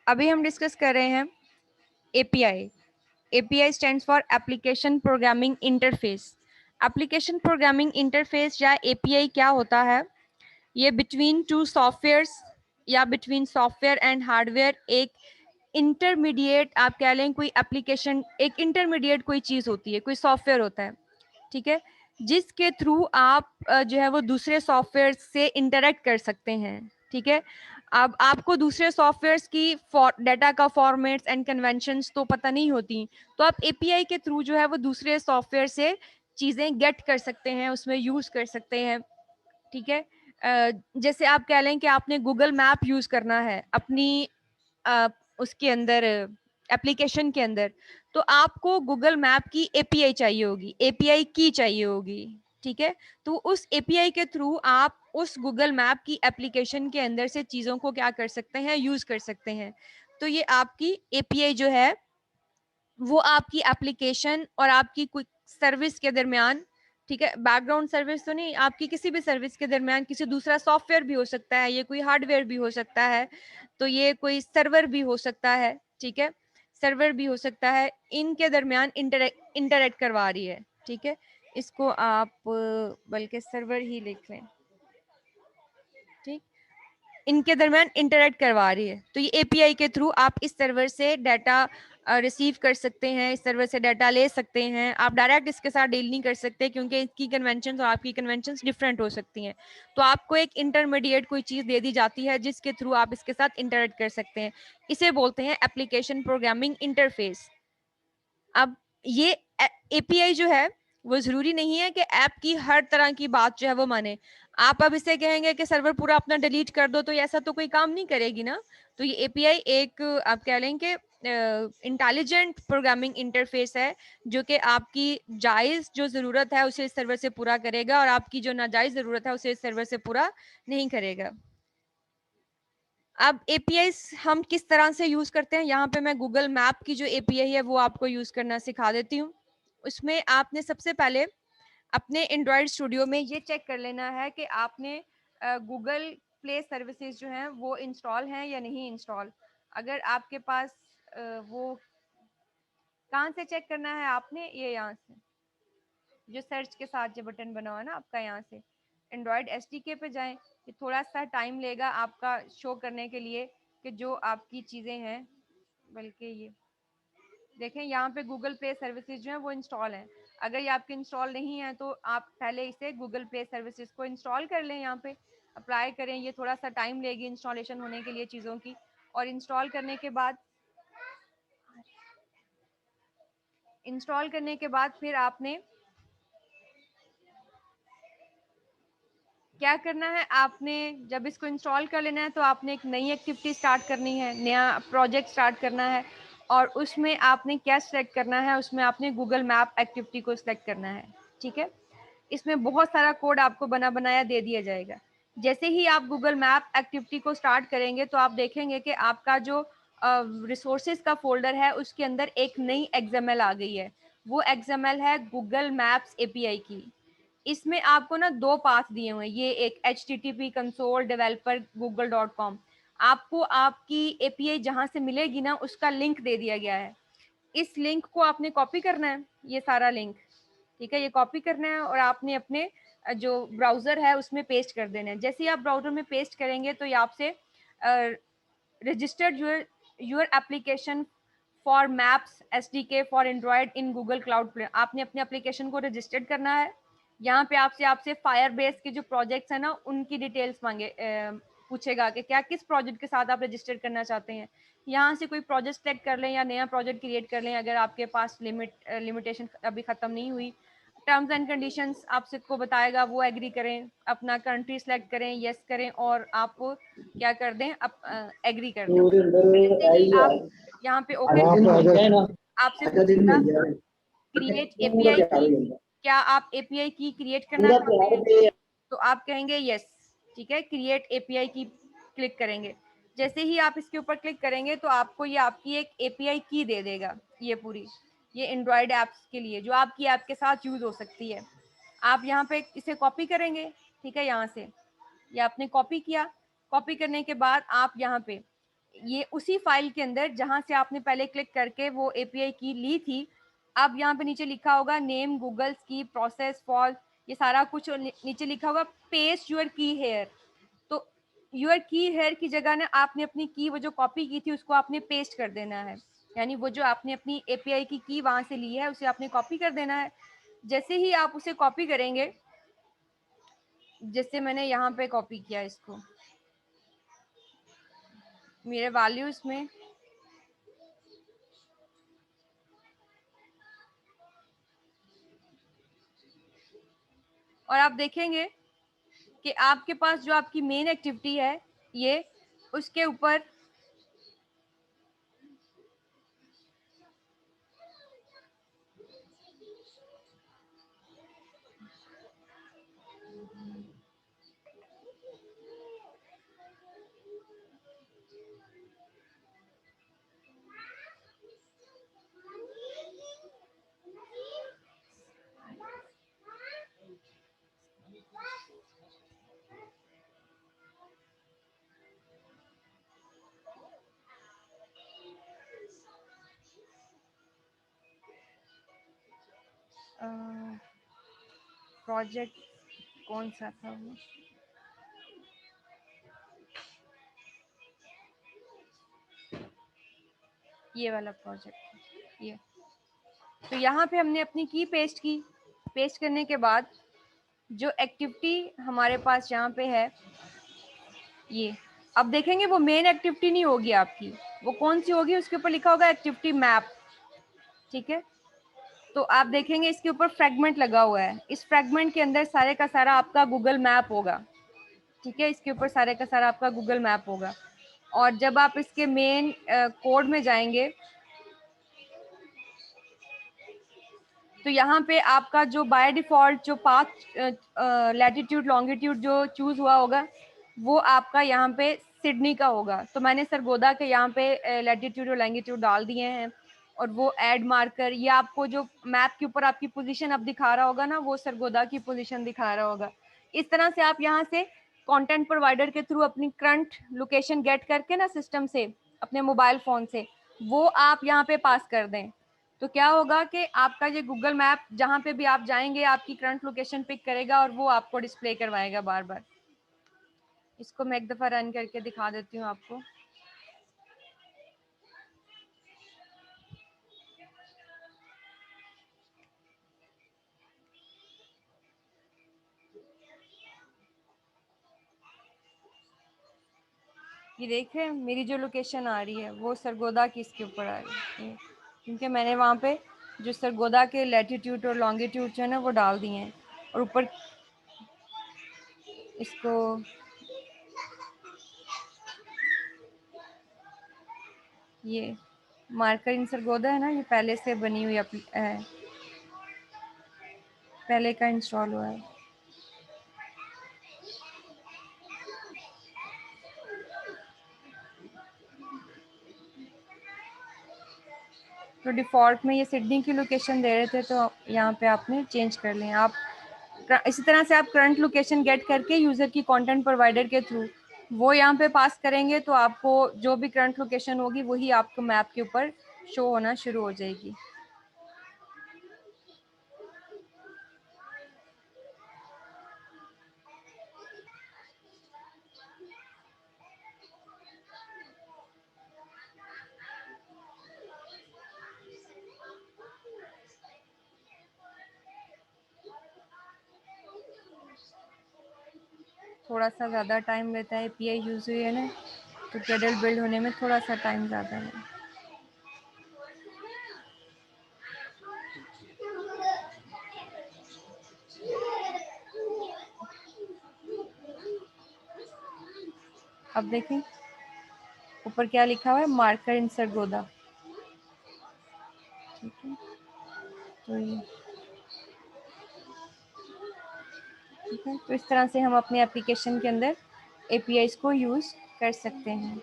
अभी हम डिस्कस कर रहे हैं API. API stands for application programming interface. Application programming interface या एपीआई क्या होता है? ये बिटवीन टू सॉफ्टवेयर्स या बिटवीन सॉफ्टवेयर एंड हार्डवेयर एक इंटरमीडिएट, आप कह लें कोई एप्लीकेशन, एक इंटरमीडिएट कोई चीज़ होती है, कोई सॉफ्टवेयर होता है, ठीक है, जिसके थ्रू आप जो है वो दूसरे सॉफ्टवेयर से इंटरेक्ट कर सकते हैं। ठीक है, अब आपको दूसरे सॉफ्टवेयर्स की डाटा का फॉर्मेट्स एंड कन्वेंशंस तो पता नहीं होती, तो आप एपीआई के थ्रू जो है वो दूसरे सॉफ्टवेयर से चीज़ें गेट कर सकते हैं, उसमें यूज़ कर सकते हैं। ठीक है, जैसे आप कह लें कि आपने गूगल मैप यूज़ करना है अपनी उसके अंदर, एप्लीकेशन के अंदर, तो आपको गूगल मैप की एपीआई चाहिए होगी, एपीआई की चाहिए होगी। ठीक है, तो उस एपीआई के थ्रू आप उस गूगल मैप की एप्लीकेशन के अंदर से चीज़ों को क्या कर सकते हैं, यूज़ कर सकते हैं। तो ये आपकी एपीआई जो है वो आपकी एप्लीकेशन और आपकी कोई सर्विस के दरमियान, ठीक है, बैकग्राउंड सर्विस तो नहीं, आपकी किसी भी सर्विस के दरमियान किसी दूसरा सॉफ्टवेयर भी हो सकता है, ये कोई हार्डवेयर भी हो सकता है, तो ये कोई सर्वर भी हो सकता है। ठीक है, सर्वर भी हो सकता है, इनके दरमियान इंटरेक्ट करवा रही है। ठीक है, इसको आप बल्कि सर्वर ही लिख लें। ठीक, इनके दरमियान इंटरेक्ट करवा रही है, तो ये एपीआई के थ्रू आप इस सर्वर से डाटा रिसीव कर सकते हैं, इस सर्वर से डाटा ले सकते हैं। आप डायरेक्ट इसके साथ डील नहीं कर सकते क्योंकि इसकी कन्वेंशंस और आपकी कन्वेंशंस डिफरेंट हो सकती हैं, तो आपको एक इंटरमीडिएट कोई चीज़ दे दी जाती है जिसके थ्रू आप इसके साथ इंटरेक्ट कर सकते हैं। इसे बोलते हैं एप्लीकेशन प्रोग्रामिंग इंटरफेस। अब ये एपीआई जो है वो जरूरी नहीं है कि ऐप की हर तरह की बात जो है वो माने। आप अब इसे कहेंगे कि सर्वर पूरा अपना डिलीट कर दो, तो ऐसा तो कोई काम नहीं करेगी ना। तो ये एपीआई एक आप कह लें कि इंटेलिजेंट प्रोग्रामिंग इंटरफेस है जो कि आपकी जायज़ जो ज़रूरत है उसे इस सर्वर से पूरा करेगा और आपकी जो नाजायज़ ज़रूरत है उसे इस सर्वर से पूरा नहीं करेगा। अब एपीआई हम किस तरह से यूज करते हैं, यहाँ पे मैं गूगल मैप की जो एपीआई है वो आपको यूज करना सिखा देती हूँ। उसमें आपने सबसे पहले अपने एंड्रॉयड स्टूडियो में ये चेक कर लेना है कि आपने गूगल प्ले सर्विसेज जो हैं वो इंस्टॉल हैं या नहीं इंस्टॉल। अगर आपके पास वो, कहाँ से चेक करना है आपने, ये यहाँ से जो सर्च के साथ जो बटन बना हुआ है ना आपका, यहाँ से एंड्रॉयड एसडीके पे जाएं। ये थोड़ा सा टाइम लेगा आपका शो करने के लिए कि जो आपकी चीज़ें हैं, बल्कि ये देखें यहाँ पे गूगल प्ले सर्विसेज जो है वो इंस्टॉल है। अगर ये आपके इंस्टॉल नहीं है तो आप पहले इसे गूगल प्ले सर्विसेज को इंस्टॉल कर लें, यहाँ पे अप्लाई करें। ये थोड़ा सा टाइम लेगी इंस्टॉलेशन होने के लिए चीज़ों की, और इंस्टॉल करने के बाद फिर आपने क्या करना है, आपने जब इसको इंस्टॉल कर लेना है तो आपने एक नई एक्टिविटी स्टार्ट करनी है, नया प्रोजेक्ट स्टार्ट करना है, और उसमें आपने क्या सिलेक्ट करना है, उसमें आपने गूगल मैप एक्टिविटी को सिलेक्ट करना है। ठीक है, इसमें बहुत सारा कोड आपको बना बनाया दे दिया जाएगा। जैसे ही आप गूगल मैप एक्टिविटी को स्टार्ट करेंगे तो आप देखेंगे कि आपका जो रिसोर्सेज का फोल्डर है उसके अंदर एक नई XML आ गई है। वो XML है गूगल मैप्स एपीआई की। इसमें आपको ना दो पाथ दिए हुए हैं, ये एक http console developer google.com, आपको आपकी एपीआई जहां से मिलेगी ना उसका लिंक दे दिया गया है। इस लिंक को आपने कॉपी करना है, ये सारा लिंक, ठीक है, ये कॉपी करना है और आपने अपने जो ब्राउजर है उसमें पेस्ट कर देना है। जैसे ही आप ब्राउजर में पेस्ट करेंगे तो ये आपसे registered your application for maps SDK for Android in Google cloud play, आपने अपने एप्लीकेशन को रजिस्टर्ड करना है। यहाँ पे आपसे फायर बेस के जो प्रोजेक्ट्स है ना उनकी डिटेल्स मांगे, पूछेगा कि क्या किस प्रोजेक्ट के साथ आप रजिस्टर करना चाहते हैं। यहाँ से कोई प्रोजेक्ट सेलेक्ट कर लें या नया प्रोजेक्ट क्रिएट कर लें अगर आपके पास लिमिटेशन अभी ख़त्म नहीं हुई। टर्म्स एंड कंडीशंस आपसे को बताएगा, वो एग्री करें, अपना कंट्री सेलेक्ट करें, यस करें, और आप क्या कर दें, एग्री कर दें। जैसे ही आप यहाँ पे ओके आपसे पूछेगा क्रिएट एपीआई की, क्या आप एपीआई की क्रिएट करना चाहते हैं, तो आप कहेंगे यस। ठीक है, क्रिएट एपीआई की क्लिक करेंगे। जैसे ही आप इसके ऊपर क्लिक करेंगे तो आपको ये आपकी एक एपीआई की दे देगा, ये पूरी, ये एंड्रॉयड ऐप्स के लिए जो आपकी ऐप के साथ यूज हो सकती है। आप यहाँ पे इसे कॉपी करेंगे, ठीक है, यहाँ से ये आपने कॉपी किया। कॉपी करने के बाद आप यहाँ पे ये उसी फाइल के अंदर जहां से आपने पहले क्लिक करके वो एपीआई की ली थी, अब यहाँ पे नीचे लिखा होगा नेम गूगल्स की प्रोसेस फॉर, ये सारा कुछ, और नीचे लिखा होगा पेस्ट यूर की हेयर। तो यूर की हेयर की जगह ना आपने अपनी की वो जो कॉपी की थी उसको आपने पेस्ट कर देना है, यानी वो जो आपने अपनी एपीआई की वहां से ली है उसे आपने कॉपी कर देना है। जैसे ही आप उसे कॉपी करेंगे, जैसे मैंने यहाँ पे कॉपी किया इसको मेरे वैल्यूज में, और आप देखेंगे कि आपके पास जो आपकी मेन एक्टिविटी है ये, उसके ऊपर प्रोजेक्ट कौन सा था वो, ये वाला प्रोजेक्ट ये। तो यहाँ पे हमने अपनी की पेस्ट की, पेस्ट करने के बाद जो एक्टिविटी हमारे पास यहाँ पे है ये, अब देखेंगे वो मेन एक्टिविटी नहीं होगी आपकी, वो कौन सी होगी, उसके ऊपर लिखा होगा एक्टिविटी मैप। ठीक है, तो आप देखेंगे इसके ऊपर फ्रेगमेंट लगा हुआ है, इस फ्रेगमेंट के अंदर सारे का सारा आपका गूगल मैप होगा। ठीक है, इसके ऊपर सारे का सारा आपका गूगल मैप होगा। और जब आप इसके मेन कोड में जाएंगे तो यहाँ पे आपका जो बाय डिफॉल्ट जो पाथ लैटिट्यूड लॉन्गिट्यूड जो चूज हुआ होगा वो आपका यहाँ पे सिडनी का होगा। तो मैंने सरगोदा के यहाँ पे लैटिट्यूड और लॉन्गिट्यूड डाल दिए हैं, और वो ऐड मार्कर, ये आपको जो मैप के ऊपर आपकी पोजीशन अब दिखा रहा होगा ना, वो सरगोदा की पोजीशन दिखा रहा होगा। इस तरह से आप यहाँ से कंटेंट प्रोवाइडर के थ्रू अपनी करंट लोकेशन गेट करके ना सिस्टम से, अपने मोबाइल फोन से, वो आप यहाँ पे पास कर दें। तो क्या होगा कि आपका ये गूगल मैप जहाँ पे भी आप जाएंगे आपकी करंट लोकेशन पिक करेगा और वो आपको डिस्प्ले करवाएगा बार बार। इसको मैं एक दफ़ा रन करके दिखा देती हूँ आपको। ये देखें मेरी जो लोकेशन आ रही है वो सरगोदा की इसके ऊपर आ रही है, क्योंकि मैंने वहाँ पे जो सरगोदा के लैटिट्यूड और लॉन्गिट्यूड जो है ना वो डाल दिए हैं। और ऊपर इसको ये मार्कर इन सरगोदा है ना, ये पहले से बनी हुई है, पहले का इंस्टॉल हुआ है। तो डिफ़ॉल्ट में ये सिडनी की लोकेशन दे रहे थे, तो यहाँ पे आपने चेंज कर लें। आप इसी तरह से आप करंट लोकेशन गेट करके यूज़र की कंटेंट प्रोवाइडर के थ्रू वो यहाँ पे पास करेंगे, तो आपको जो भी करंट लोकेशन होगी वही आपको मैप के ऊपर शो होना शुरू हो जाएगी। थोड़ा सा ज़्यादा टाइम लेता है, एपीआई यूज़ हुई है ना, तो ग्रेडल बिल्ड होने में थोड़ा सा टाइम ज़्यादा है। अब देखें ऊपर क्या लिखा हुआ है, मार्कर इन सरगोदा। ठीक है, तो ये ठीक है, तो इस तरह से हम अपने एप्लीकेशन के अंदर एपीआईज़ को यूज़ कर सकते हैं।